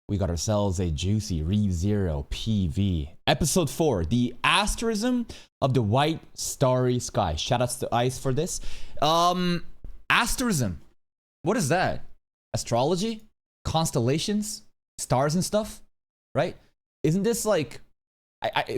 we got ourselves a juicy ReZero PV. Episode 4, the asterism of the white starry sky. Shoutouts to Ice for this. Asterism. What is that? Astrology? Constellations? Stars and stuff? Right? Isn't this like...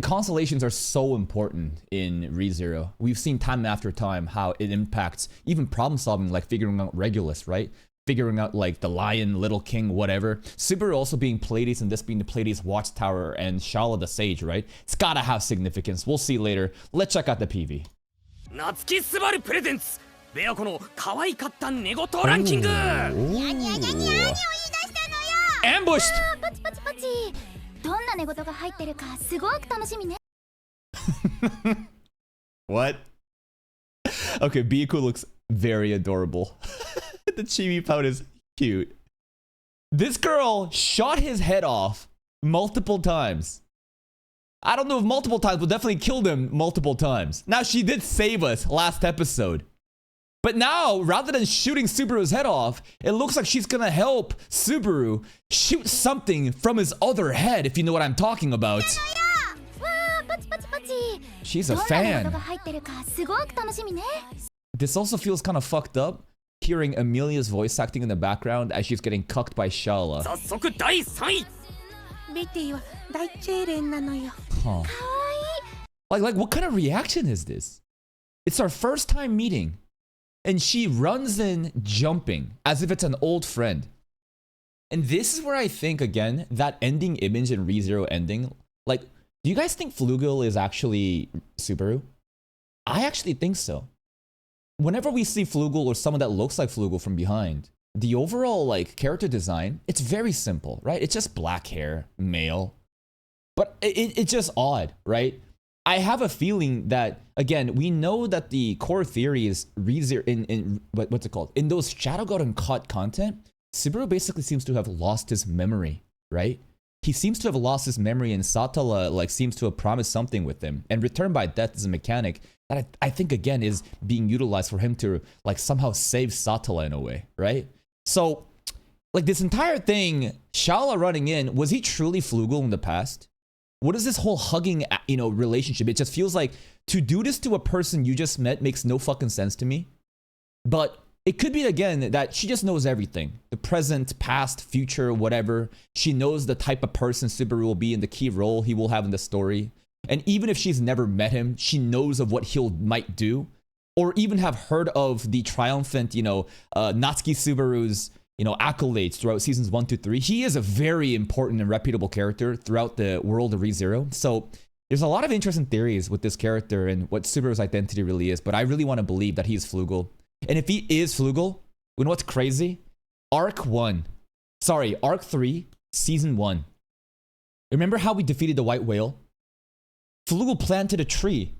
constellations are so important in ReZero. We've seen time after time how it impacts even problem solving, like figuring out Regulus, right? Figuring out like the lion, little king, whatever. Subaru also being Pleiades and this being the Pleiades watchtower and SHAULA the sage, right? It's gotta have significance. We'll see later. Let's check out the PV. Ambushed! What? Okay, Biku looks very adorable. The chibi pout is cute. This girl shot his head off multiple times. I don't know if multiple times, but definitely killed him multiple times. Now, she did save us last episode. But now, rather than shooting Subaru's head off, it looks like she's gonna help Subaru shoot something from his other head, if you know what I'm talking about. She's a fan. This also feels kind of fucked up, hearing Amelia's voice acting in the background as she's getting cucked by SHAULA. Huh. Like, what kind of reaction is this? It's our first time meeting. And she runs in jumping as if it's an old friend. And this is where I think, again, that ending image in ReZero ending, like, do you guys think Flugel is actually Subaru? I actually think so. Whenever we see Flugel or someone that looks like Flugel from behind, the overall, like, character design, it's very simple, right? It's just black hair, male. But it's just odd, right? I have a feeling that, again, we know that the core theory is ReZero in what's it called? In those Shadow Garden COD content, Subaru basically seems to have lost his memory, right? He seems to have lost his memory and Satala like seems to have promised something with him. And Return by Death is a mechanic that I think, again, is being utilized for him to like somehow save Satala in a way, right? So, like this entire thing, SHAULA running in, was he truly Flugel in the past? What is this whole hugging, relationship? It just feels like to do this to a person you just met makes no fucking sense to me. But it could be, again, that she just knows everything. The present, past, future, whatever. She knows the type of person Subaru will be and the key role he will have in the story. And even if she's never met him, she knows of what he'll might do. Or even have heard of the triumphant, Natsuki Subaru's accolades throughout seasons 1 to 3. He is a very important and reputable character throughout the world of ReZero. So there's a lot of interesting theories with this character and what Subaru's identity really is. But I really want to believe that he's Flugel. And if he is Flugel, you know what's crazy? Arc 3, Season 1. Remember how we defeated the White Whale? Flugel planted a tree.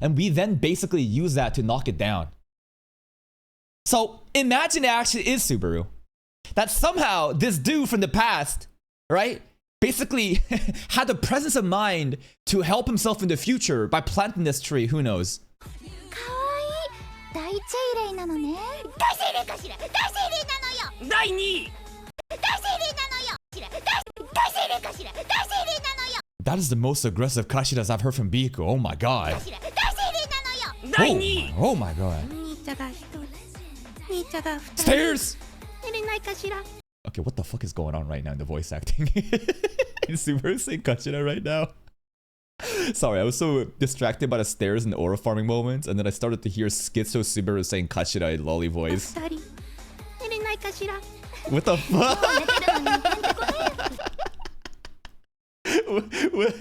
And we then basically used that to knock it down. So imagine it actually is Subaru. That somehow this dude from the past, right, basically had the presence of mind to help himself in the future by planting this tree. Who knows? That is the most aggressive Kashiras I've heard from Biku. Oh my god. Oh my god. Stairs! Okay, what the fuck is going on right now in the voice acting? Is Subaru saying Kachira right now? Sorry, I was so distracted by the stairs and the aura farming moments, and then I started to hear Schizo Subaru saying Kachira in lolly voice. What the fuck? What?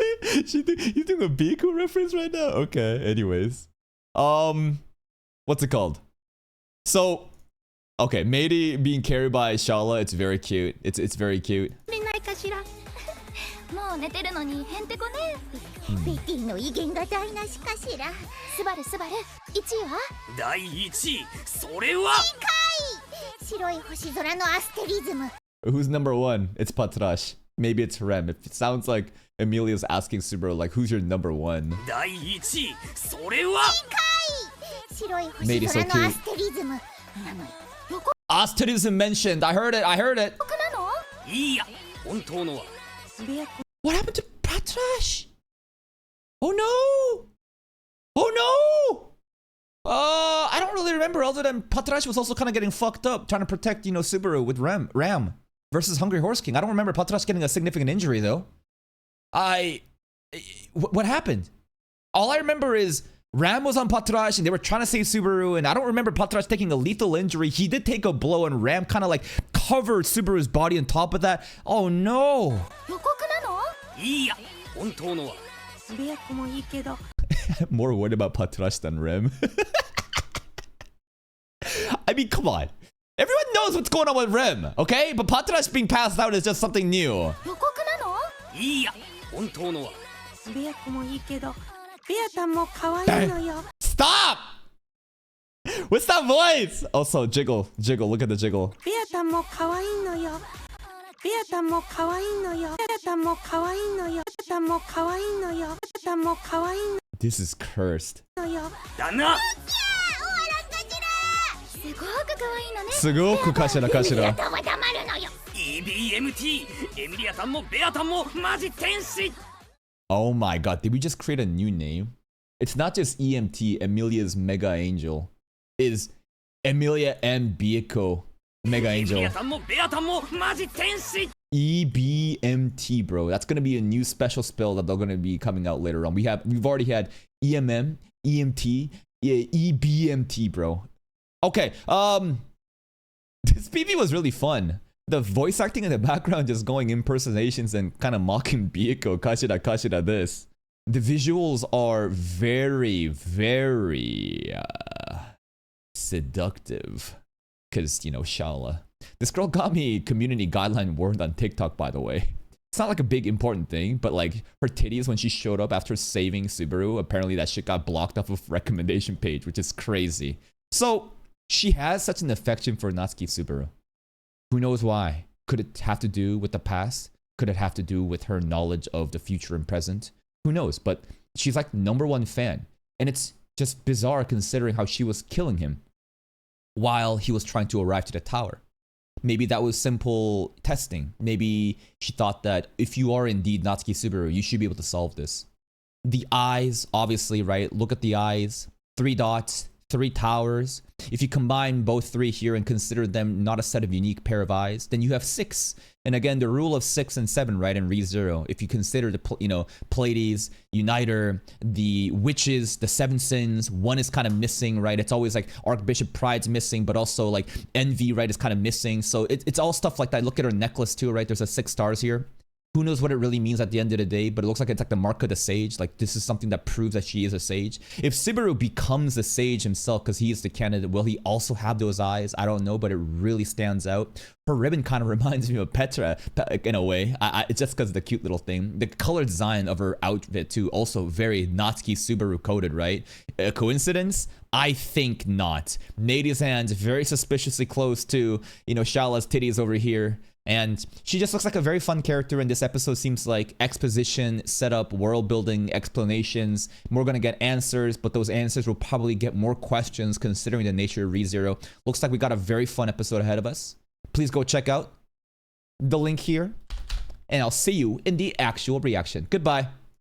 You doing a Biku reference right now? Okay, anyways. What's it called? So, okay, Meiri being carried by SHAULA, it's very cute. It's very cute. Who's number 1? It's Patrash. Maybe it's Rem. It sounds like Emilia's asking Subaru, like, who's your number 1? Meiri's so cute. Asterism mentioned. I heard it. What happened to Patrash? Oh no! Oh no! I don't really remember other than Patrash was also kind of getting fucked up trying to protect, Subaru with Ram versus Hungry Horse King. I don't remember Patrash getting a significant injury though. What happened? All I remember is Ram was on Patrash and they were trying to save Subaru, and I don't remember Patrash taking a lethal injury. He did take a blow and Ram kind of like covered Subaru's body on top of that. Oh no! I'm more worried about Patrash than Ram. I mean, come on. Everyone knows what's going on with Rem, okay? But Patrash being passed out is just something new. Stop! What's that voice? Also, jiggle. Look at the jiggle. This is cursed. すごくかしらかしら。Oh my god, did we just create a new name? It's not just EMT, Emilia's Mega Angel. It is Emilia M. Bieko Mega Angel. EBMT, bro. That's gonna be a new special spell that they're gonna be coming out later on. We've already had EMM, EMT, EBMT, bro. Okay, this PV was really fun. The voice acting in the background just going impersonations and kind of mocking Bieko, Kashira this. The visuals are very, very seductive. Because, SHAULA. This girl got me community guideline warned on TikTok, by the way. It's not like a big important thing, but like her titties when she showed up after saving Subaru, apparently that shit got blocked off of recommendation page, which is crazy. So, she has such an affection for Natsuki Subaru. Who knows why? Could it have to do with the past? Could it have to do with her knowledge of the future and present? Who knows? But she's like #1 fan. And it's just bizarre considering how she was killing him while he was trying to arrive to the tower. Maybe that was simple testing. Maybe she thought that if you are indeed Natsuki Subaru, you should be able to solve this. The eyes, obviously, right? Look at the eyes. 3 dots. 3 towers. If you combine both 3 here and consider them not a set of unique pair of eyes, then you have 6. And again, the rule of 6 and 7, right? And ReZero. If you consider the, Pleiades, Uniter, the Witches, the 7 Sins, 1 is kind of missing, right? It's always like Archbishop Pride's missing, but also like Envy, right, is kind of missing. So it's all stuff like that. Look at her necklace too, right? There's a 6 stars here. Who knows what it really means at the end of the day, but it looks like it's like the mark of the sage. Like this is something that proves that she is a sage. If Subaru becomes a sage himself because he is the candidate, will he also have those eyes? I don't know, but it really stands out. Her ribbon kind of reminds me of Petra in a way. It's just because of the cute little thing. The color design of her outfit too, also very Natsuki Subaru coded, right? A coincidence? I think not. Nadia's hands very suspiciously close to, SHAULA's titties over here. And she just looks like a very fun character, and this episode seems like exposition, setup, world building, explanations. We're gonna get answers, but those answers will probably get more questions considering the nature of ReZero. Looks like we got a very fun episode ahead of us. Please go check out the link here, and I'll see you in the actual reaction. Goodbye.